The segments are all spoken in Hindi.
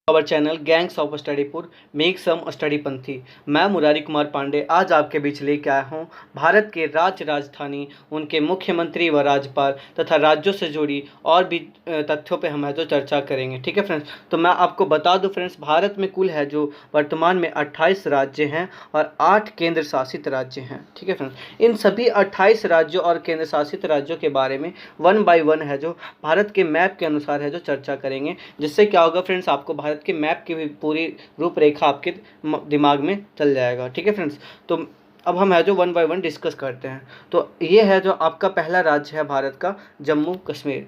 Our channel gangs of Studypur make some study पंथी। मैं मुरारी कुमार पांडे आज आपके बीच लेके आया हूँ भारत के राज्य राजधानी, उनके मुख्यमंत्री व राज्यपाल तथा राज्यों से जुड़ी और भी तथ्यों पे हम है जो चर्चा करेंगे। ठीक है फ्रेंड्स, तो मैं आपको बता दूं फ्रेंड्स, भारत में कुल है जो वर्तमान में 28 राज्य हैं और 8 केंद्र शासित राज्य हैं। ठीक है फ्रेंड्स, इन सभी 28 राज्यों और केंद्र शासित राज्यों के बारे में 1 बाय 1 है जो भारत के मैप के अनुसार है जो चर्चा करेंगे, जिससे क्या होगा फ्रेंड्स, आपको भारत के मैप की भी पूरी रूपरेखा आपके दिमाग में चल जाएगा। ठीक है फ्रेंड्स, तो अब हम है जो 1 बाय 1 डिस्कस करते हैं। तो ये है जो आपका पहला राज्य है भारत का, जम्मू कश्मीर,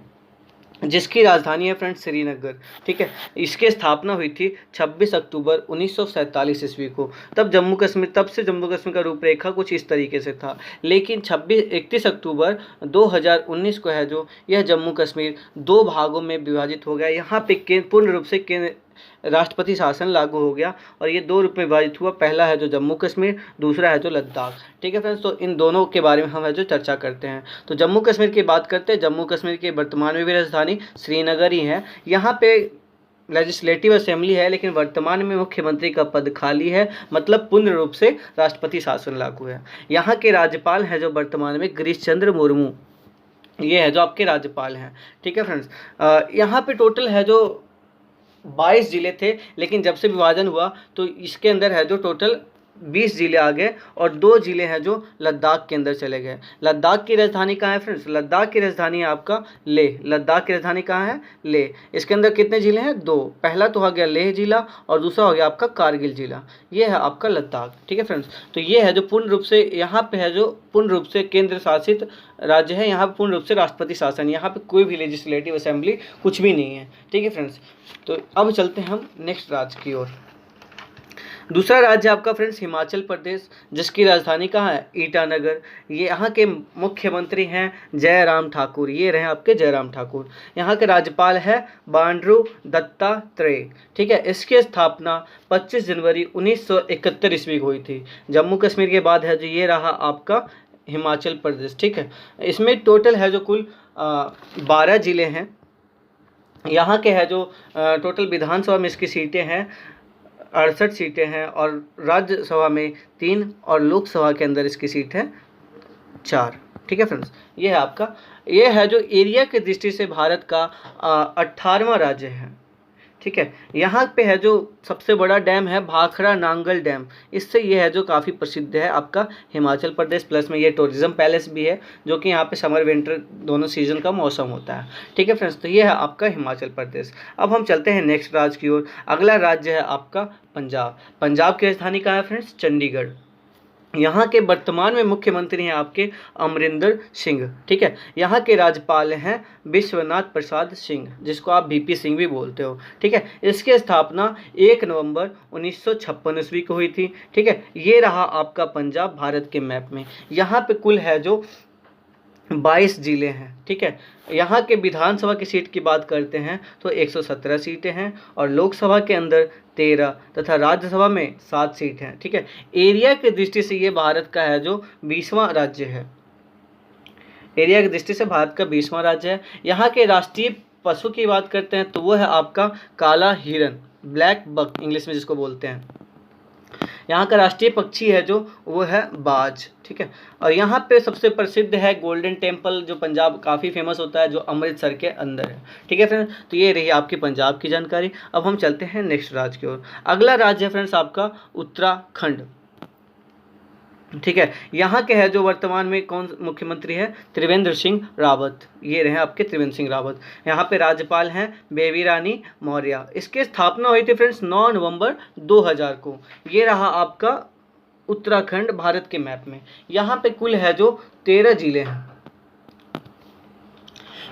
जिसकी राजधानी है फ्रेंड्स श्रीनगर। ठीक है, इसकी स्थापना हुई थी 26 अक्टूबर 1947 ईस्वी को। तब से जम्मू कश्मीर का रूपरेखा कुछ इस तरीके से था, लेकिन 31 अक्टूबर 2019 को है जो यह जम्मू कश्मीर 2 भागों में विभाजित हो गया। यहाँ पे पूर्ण रूप से राष्ट्रपति शासन लागू हो गया और ये 2 रूप में विभाजित हुआ। पहला है जो जम्मू कश्मीर, दूसरा है जो लद्दाख। ठीक है फ्रेंड्स, तो इन दोनों के बारे में हम है जो चर्चा करते हैं। तो जम्मू कश्मीर की बात करते हैं। जम्मू कश्मीर की वर्तमान में भी राजधानी श्रीनगर ही है। यहाँ पे लेजिस्लेटिव असेंबली है, लेकिन वर्तमान में मुख्यमंत्री का पद खाली है, मतलब पूर्ण रूप से राष्ट्रपति शासन लागू है। यहाँ के राज्यपाल हैं जो वर्तमान में गिरीश चंद्र मुर्मू, ये है जो आपके राज्यपाल हैं। ठीक है फ्रेंड्स, यहाँ पे टोटल है जो 22 जिले थे, लेकिन जब से विभाजन हुआ तो इसके अंदर है जो टोटल 20 जिले आ गए और 2 जिले हैं जो लद्दाख के अंदर चले गए। लद्दाख की राजधानी कहाँ है फ्रेंड्स? लद्दाख की राजधानी है आपका लेह। लद्दाख की राजधानी कहाँ है? लेह। इसके अंदर कितने जिले हैं? 2। पहला तो हो गया लेह जिला और दूसरा हो गया आपका कारगिल जिला। ये है आपका लद्दाख। ठीक है फ्रेंड्स, तो ये है जो पूर्ण रूप से यहाँ पे है जो पूर्ण रूप से केंद्र शासित राज्य है। यहाँ पूर्ण रूप से राष्ट्रपति शासन, यहाँ पे कोई भी लेजिस्लेटिव असेंबली कुछ भी नहीं है। ठीक है फ्रेंड्स, तो अब चलते हैं हम नेक्स्ट राज्य की ओर। दूसरा राज्य आपका फ्रेंड्स हिमाचल प्रदेश, जिसकी राजधानी कहाँ है? ईटानगर। ये यहाँ के मुख्यमंत्री हैं जयराम ठाकुर। ये रहे आपके जयराम ठाकुर। यहाँ के राज्यपाल है बंडारू दत्तात्रेय। ठीक है, इसकी स्थापना 25 जनवरी 1971 ईस्वी को हुई थी। जम्मू कश्मीर के बाद है जो ये रहा आपका हिमाचल प्रदेश। ठीक है, इसमें टोटल है जो कुल 12 जिले हैं। यहाँ के है जो टोटल विधानसभा में इसकी सीटें हैं 68 सीटें हैं और राज्यसभा में 3 और लोकसभा के अंदर इसकी सीट है 4। ठीक है फ्रेंड्स, ये है आपका, ये है जो एरिया की दृष्टि से भारत का 18वां राज्य है। ठीक है, यहाँ पे है जो सबसे बड़ा डैम है भाखड़ा नांगल डैम। इससे ये है जो काफ़ी प्रसिद्ध है आपका हिमाचल प्रदेश। प्लस में ये टूरिज्म पैलेस भी है, जो कि यहाँ पे समर विंटर दोनों सीजन का मौसम होता है। ठीक है फ्रेंड्स, तो ये है आपका हिमाचल प्रदेश। अब हम चलते हैं नेक्स्ट राज्य की ओर। अगला राज्य है आपका पंजाब। पंजाब की राजधानी कहाँ है फ्रेंड्स? चंडीगढ़। यहाँ के वर्तमान में मुख्यमंत्री हैं आपके अमरिंदर सिंह। ठीक है, यहाँ के राज्यपाल हैं विश्वनाथ प्रसाद सिंह, जिसको आप वीपी सिंह भी बोलते हो। ठीक है, इसकी स्थापना 1 नवंबर 1956 ईस्वी को हुई थी। ठीक है, ये रहा आपका पंजाब भारत के मैप में। यहाँ पे कुल है जो 22 जिले हैं। ठीक है, यहाँ के विधानसभा की सीट की बात करते हैं तो 117 सीटें हैं और लोकसभा के अंदर 13 तथा राज्यसभा में 7 सीट हैं। ठीक है, एरिया की दृष्टि से ये भारत का है जो 20वां राज्य है। एरिया की दृष्टि से भारत का 20वां राज्य है। यहाँ के राष्ट्रीय पशु की बात करते हैं तो वो है आपका काला हिरन, ब्लैक बक इंग्लिश में जिसको बोलते हैं। यहाँ का राष्ट्रीय पक्षी है जो वो है बाज। ठीक है, और यहाँ पे सबसे प्रसिद्ध है गोल्डन टेम्पल, जो पंजाब काफ़ी फेमस होता है, जो अमृतसर के अंदर है। ठीक है फ्रेंड्स, तो ये रही आपकी पंजाब की जानकारी। अब हम चलते हैं नेक्स्ट राज्य की ओर। अगला राज्य है फ्रेंड्स आपका उत्तराखंड। ठीक है, यहाँ के है जो वर्तमान में कौन मुख्यमंत्री है? त्रिवेंद्र सिंह रावत। ये रहे आपके त्रिवेंद्र सिंह रावत। यहाँ पे राज्यपाल हैं बेबी रानी मौर्य। इसकी स्थापना हुई थी फ्रेंड्स 9 नवंबर 2000 को। ये रहा आपका उत्तराखंड भारत के मैप में। यहाँ पे कुल है जो 13 जिले हैं।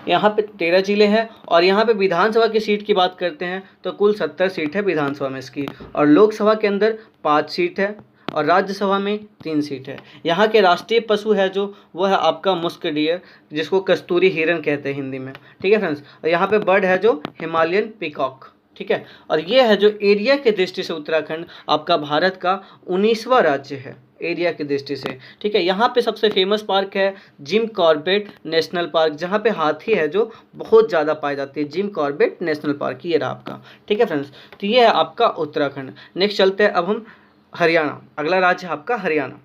यहाँ पे 13 जिले हैं और यहाँ पे विधानसभा की सीट की बात करते हैं तो कुल 70 सीट है विधानसभा में इसकी, और लोकसभा के अंदर 5 सीट है और राज्यसभा में 3 सीट है। यहाँ के राष्ट्रीय पशु है जो वो है आपका मुस्क डियर, जिसको कस्तूरी हिरन कहते हैं हिंदी में। ठीक है फ्रेंड्स, और यहाँ पे बर्ड है जो हिमालयन पिकॉक। ठीक है, और ये है जो एरिया के दृष्टि से उत्तराखंड आपका भारत का 19वां राज्य है। एरिया की दृष्टि से, ठीक है। यहाँ पे सबसे फेमस पार्क है जिम कॉर्बेट नेशनल पार्क, जहाँ पे हाथी है जो बहुत ज़्यादा पाए जाते हैं, जिम कॉर्बेट नेशनल पार्क, ये रहा आपका, ठीक है फ्रेंड्स। तो ये है आपका उत्तराखंड। नेक्स्ट चलते हैं अब हम हरियाणा। अगला राज्य है आपका हरियाणा।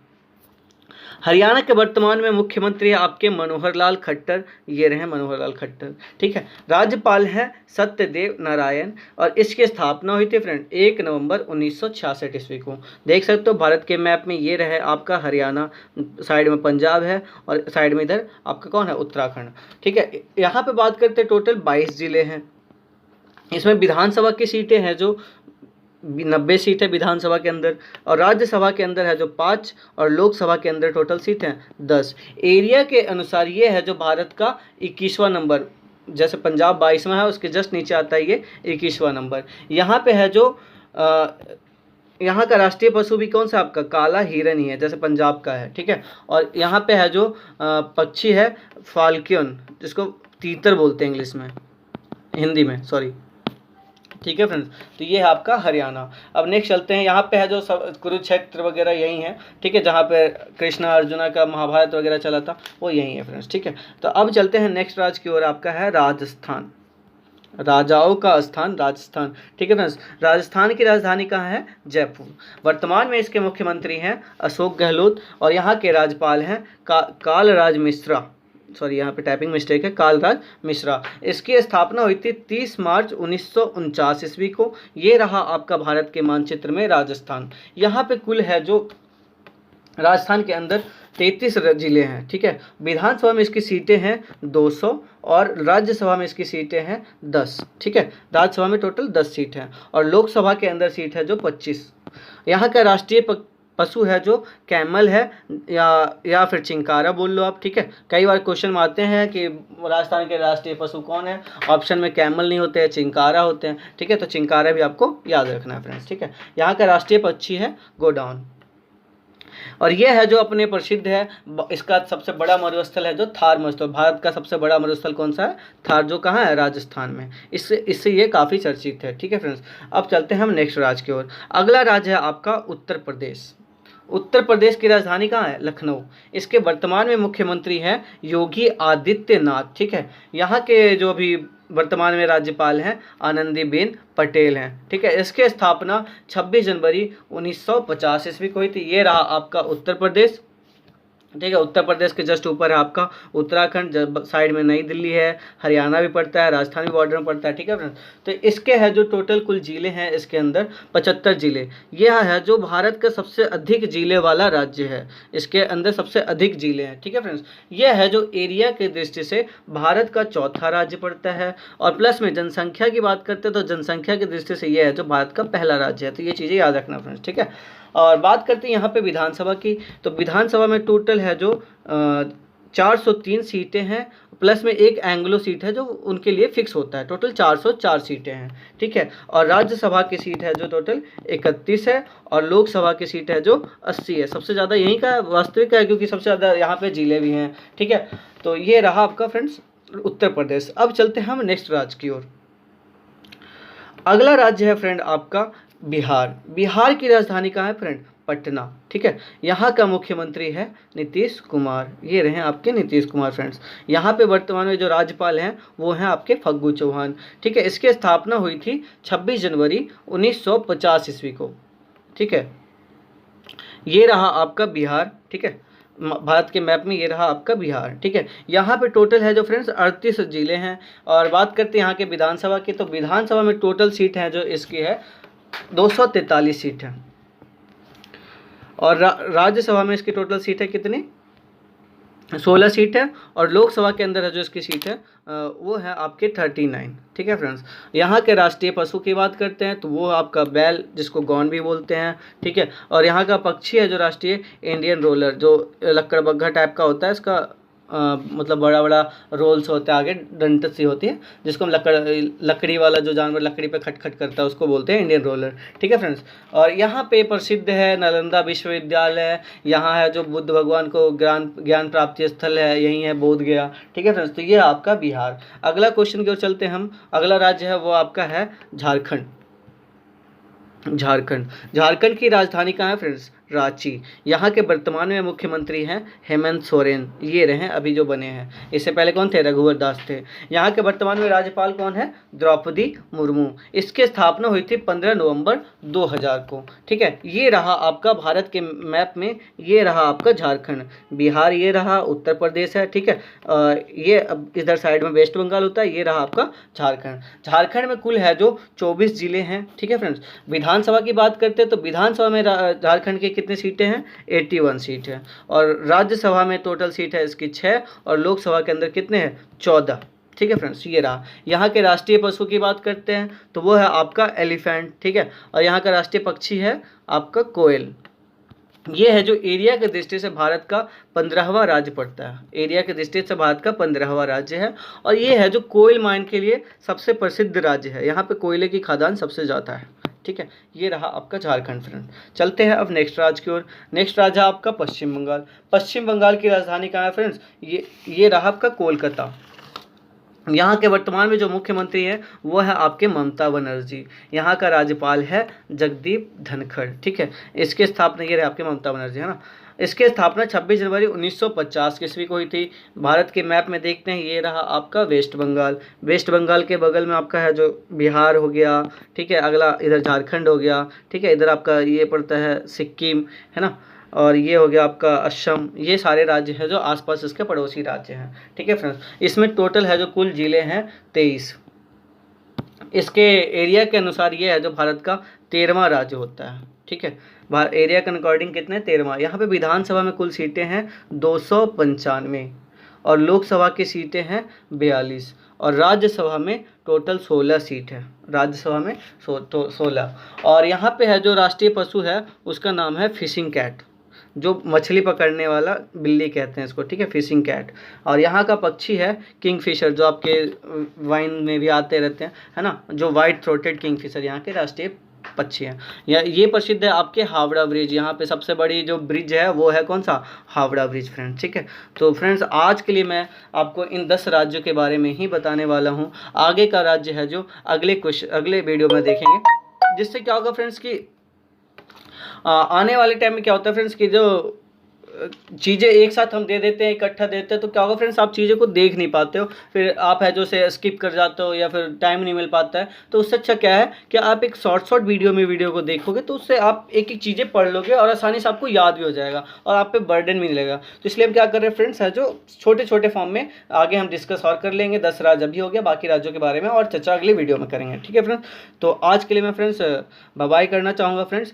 हरियाणा के वर्तमान में मुख्यमंत्री है आपके मनोहर लाल खट्टर, ये रहे मनोहर लाल खट्टर, ठीक है। राज्यपाल है सत्यदेव नारायण और इसकी स्थापना हुई थी फ्रेंड 1 नवंबर 1966 ईस्वी को। देख सकते हो भारत के मैप में ये रहे आपका हरियाणा, साइड में पंजाब है और साइड में इधर आपका कौन है, उत्तराखंड, ठीक है। यहाँ पे बात करते हैं टोटल 22 जिले हैं। इसमें विधानसभा की सीटें हैं जो 90 सीट है विधानसभा के अंदर, और राज्यसभा के अंदर है जो 5, और लोकसभा के अंदर टोटल सीट हैं 10। एरिया के अनुसार ये है जो भारत का 21वां नंबर, जैसे पंजाब 22वां है उसके जस्ट नीचे आता है ये 21वां नंबर। यहाँ पे है जो यहाँ का राष्ट्रीय पशु भी कौन सा आपका, काला हिरन ही है, जैसे पंजाब का है, ठीक है। और यहाँ पे है जो पक्षी है फाल्कन, जिसको तीतर बोलते हैं इंग्लिश में, हिंदी में सॉरी, ठीक है फ्रेंड्स। तो ये है आपका हरियाणा। अब नेक्स्ट चलते हैं, यहाँ पे है जो कुरुक्षेत्र वगैरह यही है, ठीक है, जहाँ पे कृष्ण अर्जुना का महाभारत वगैरह चला था वो यही है फ्रेंड्स, ठीक है। तो अब चलते हैं नेक्स्ट राज्य की ओर, आपका है राजस्थान, राजाओं का स्थान राजस्थान, ठीक है फ्रेंड्स। राजस्थान की राजधानी कहाँ है, जयपुर। वर्तमान में इसके मुख्यमंत्री हैं अशोक गहलोत और यहाँ के राज्यपाल हैं कालराज मिश्रा, सॉरी यहाँ पे टाइपिंग मिस्टेक है, कालराज मिश्रा। इसकी स्थापना हुई थी 30 मार्च 1949 ईस्वी को। ये रहा आपका भारत के मानचित्र में राजस्थान। यहाँ पे कुल है जो राजस्थान के अंदर 33 जिले हैं, ठीक है। विधानसभा में इसकी सीटें हैं 200 और राज्यसभा में इसकी सीटें हैं 10, ठीक है। राज्यसभा में टोटल 10 सीट हैं और लोकसभा के अंदर सीट है जो 25। यहाँ का राष्ट्रीय पशु है जो कैमल है या फिर चिंकारा बोल लो आप, ठीक है। कई बार क्वेश्चन में आते हैं कि राजस्थान के राष्ट्रीय पशु कौन है, ऑप्शन में कैमल नहीं होते हैं, चिंकारा होते हैं, ठीक है। तो चिंकारा भी आपको याद रखना है फ्रेंड्स, ठीक है। यहाँ का राष्ट्रीय पक्षी है गोडाउन। और ये है जो अपने प्रसिद्ध है, इसका सबसे बड़ा मरुस्थल है जो थार मरुस्थल। भारत का सबसे बड़ा मरुस्थल कौन सा है, थार, जो कहाँ है, राजस्थान में। इससे ये काफ़ी चर्चित है, ठीक है फ्रेंड्स। अब चलते हैं हम नेक्स्ट राज्य की ओर। अगला राज्य है आपका उत्तर प्रदेश। उत्तर प्रदेश की राजधानी कहाँ है, लखनऊ। इसके वर्तमान में मुख्यमंत्री हैं योगी आदित्यनाथ, ठीक है। यहाँ के जो अभी वर्तमान में राज्यपाल हैं आनंदीबेन पटेल हैं, ठीक है। इसके स्थापना 26 जनवरी 1950 ईस्वी को हुई थी। ये रहा आपका उत्तर प्रदेश, ठीक है। उत्तर प्रदेश के जस्ट ऊपर है आपका उत्तराखंड, साइड में नई दिल्ली है, हरियाणा भी पड़ता है, राजस्थान भी बॉर्डर में पड़ता है, ठीक है फ्रेंड्स। तो इसके है जो टोटल कुल जिले हैं इसके अंदर 75 जिले। यह है जो भारत का सबसे अधिक जिले वाला राज्य है, इसके अंदर सबसे अधिक जिले हैं, ठीक है फ्रेंड्स। यह है जो एरिया की दृष्टि से भारत का चौथा राज्य पड़ता है और प्लस में जनसंख्या की बात करते हैं तो जनसंख्या की दृष्टि से यह है जो भारत का पहला राज्य है। तो ये चीज़ें याद रखना फ्रेंड्स, ठीक है। और बात करते हैं यहाँ पे विधानसभा की, तो विधानसभा में टोटल है जो 403 सीटें हैं, प्लस में एक एंग्लो सीट है जो उनके लिए फिक्स होता है। टोटल 404 सीटें हैं, ठीक है। और राज्यसभा की सीट है जो टोटल 31 है और लोकसभा की सीट है जो 80 है। सबसे ज़्यादा यहीं का वास्तविक है क्योंकि सबसे ज़्यादा यहाँ पे जिले भी हैं, ठीक है। तो ये रहा आपका फ्रेंड्स उत्तर प्रदेश। अब चलते हैं हम नेक्स्ट राज्य की ओर। अगला राज्य है फ्रेंड आपका बिहार। बिहार की राजधानी कहाँ है फ्रेंड, पटना, ठीक है। यहाँ का मुख्यमंत्री है नीतीश कुमार। ये रहे आपके नीतीश कुमार फ्रेंड्स। यहाँ पे वर्तमान में जो राज्यपाल हैं वो हैं आपके फग्गू चौहान, ठीक है। इसकी स्थापना हुई थी 26 जनवरी 1950 ईस्वी को, ठीक है। ये रहा आपका बिहार, ठीक है। भारत के मैप में ये रहा आपका बिहार, ठीक है। यहाँ पे टोटल है जो फ्रेंड्स 38 जिले हैं। और बात करते हैं यहाँ के विधानसभा की, तो विधानसभा में टोटल सीट हैं जो इसकी है 243 सीट है और राज्यसभा में इसकी टोटल सीट है कितनी, 16 सीट है। और लोकसभा के अंदर है जो इसकी सीट है वो है आपके 39, ठीक है फ्रेंड्स। यहाँ के राष्ट्रीय पशु की बात करते हैं तो वो आपका बैल, जिसको गौन भी बोलते हैं, ठीक है। और यहाँ का पक्षी है जो राष्ट्रीय इंडियन रोलर, जो लकड़बग्घा टाइप का होता है, इसका मतलब बड़ा बड़ा रोल्स होता है, आगे डंट सी होती है, जिसको हम लकड़ी वाला जो जानवर लकड़ी पे खटखट करता है उसको बोलते हैं इंडियन रोलर, ठीक है फ्रेंड्स। और यहाँ पे प्रसिद्ध है नालंदा विश्वविद्यालय। यहाँ है जो बुद्ध भगवान को ज्ञान प्राप्ति स्थल है, यही है बोध गया, ठीक है फ्रेंड्स। तो ये आपका बिहार। अगला क्वेश्चन की ओर चलते हैं हम। अगला राज्य है वो आपका है झारखंड। झारखंड की राजधानी कहाँ है फ्रेंड्स, रांची। यहाँ के वर्तमान में मुख्यमंत्री हैं हेमंत सोरेन, ये रहे अभी जो बने हैं। इससे पहले कौन थे? रघुवर दास थे। यहाँ के वर्तमान में राज्यपाल कौन है? द्रौपदी मुर्मू। इसकी स्थापना हुई थी 15 नवंबर 2000 को। ठीक है, ये रहा आपका भारत के मैप में, ये रहा आपका झारखंड, बिहार ये रहा, उत्तर प्रदेश है। ठीक है, ये अब इधर साइड में वेस्ट बंगाल होता है, ये रहा आपका झारखंड। झारखंड में कुल है जो 24 जिले हैं। ठीक है फ्रेंड्स, विधानसभा की बात करते हैं तो विधानसभा में झारखंड के कितने सीटें हैं? 81 सीट है। और राज्यसभा में टोटल सीट है इसकी 6, और लोकसभा के अंदर कितने हैं? 14। ठीक है फ्रेंड्स, ये रहा। यहाँ के राष्ट्रीय पशु की बात करते हैं तो वो है आपका एलिफेंट। ठीक है, और यहाँ का राष्ट्रीय पक्षी है आपका कोयल। ये है जो एरिया के दृष्टि से भारत का 15वां राज्य पड़ता है। एरिया के दृष्टि से भारत का 15वां राज्य है। और ये है जो कोयल माइन के लिए सबसे प्रसिद्ध राज्य है। यहाँ पे कोयले की खदान सबसे ज़्यादा है। ठीक है, ये रहा आपका झारखंड फ्रेंड। चलते हैं अब नेक्स्ट राज्य की ओर। नेक्स्ट राज्य है आपका पश्चिम बंगाल। पश्चिम बंगाल की राजधानी कहाँ है फ्रेंड्स? ये रहा आपका कोलकाता। यहाँ के वर्तमान में जो मुख्यमंत्री हैं वो है आपके ममता बनर्जी। यहाँ का राज्यपाल है जगदीप धनखड़। ठीक है, इसकी स्थापना ये रहे आपके ममता बनर्जी, है ना। इसकी स्थापना 26 जनवरी 1950 ईस्वी को हुई थी। भारत के मैप में देखते हैं, ये रहा आपका वेस्ट बंगाल। वेस्ट बंगाल के बगल में आपका है जो बिहार हो गया। ठीक है, अगला इधर झारखंड हो गया। ठीक है, इधर आपका ये पड़ता है सिक्किम, है ना, और ये हो गया आपका असम। ये सारे राज्य हैं जो आसपास इसके पड़ोसी राज्य हैं। ठीक है फ्रेंड्स, इसमें टोटल है जो कुल जिले हैं 23। इसके एरिया के अनुसार ये है जो भारत का 13वां राज्य होता है। ठीक है, एरिया के अकॉर्डिंग कितने? 13वां। यहाँ पे विधानसभा में कुल सीटें हैं 295, और लोकसभा की सीटें हैं 42, और राज्यसभा में टोटल 16 सीट है। राज्यसभा में 16। और यहाँ पे है जो राष्ट्रीय पशु है उसका नाम है फिशिंग कैट, जो मछली पकड़ने वाला बिल्ली कहते हैं इसको। ठीक है, फिशिंग कैट। और यहाँ का पक्षी है किंगफिशर, जो आपके वाइन में भी आते रहते हैं, है ना, जो वाइट थ्रोटेड किंगफिशर यहाँ के राष्ट्रीय पक्षी हैं। ये प्रसिद्ध है आपके हावड़ा ब्रिज। यहाँ पे सबसे बड़ी जो ब्रिज है वो है कौन सा? Howrah bridge friends. ठीक है, तो फ्रेंड्स आज के लिए मैं आपको इन 10 राज्यों के बारे में ही बताने वाला हूँ। आगे का राज्य है जो अगले वीडियो में देखेंगे, जिससे क्या होगा फ्रेंड्स कि आने वाले टाइम में क्या होता है फ्रेंड्स कि जो चीज़ें एक साथ हम दे देते हैं, इकट्ठा देते हैं, तो क्या होगा फ्रेंड्स, आप चीज़ों को देख नहीं पाते हो, फिर आप है जो से स्किप कर जाते हो या फिर टाइम नहीं मिल पाता है। तो उससे अच्छा क्या है कि आप एक शॉर्ट वीडियो को देखोगे तो उससे आप एक एक चीज़ें पढ़ लोगे और आसानी से आपको याद भी हो जाएगा और आप पे बर्डन भी नहीं लगेगा। तो इसलिए हम क्या कर रहे हैं फ्रेंड्स, है जो छोटे फॉर्म में आगे हम डिस्कस और कर लेंगे। 10 राज्य अभी हो गया, बाकी राज्यों के बारे में और चर्चा अगले वीडियो में करेंगे। ठीक है फ्रेंड्स, तो आज के लिए मैं फ्रेंड्स बाय बाय करना चाहूँगा फ्रेंड्स।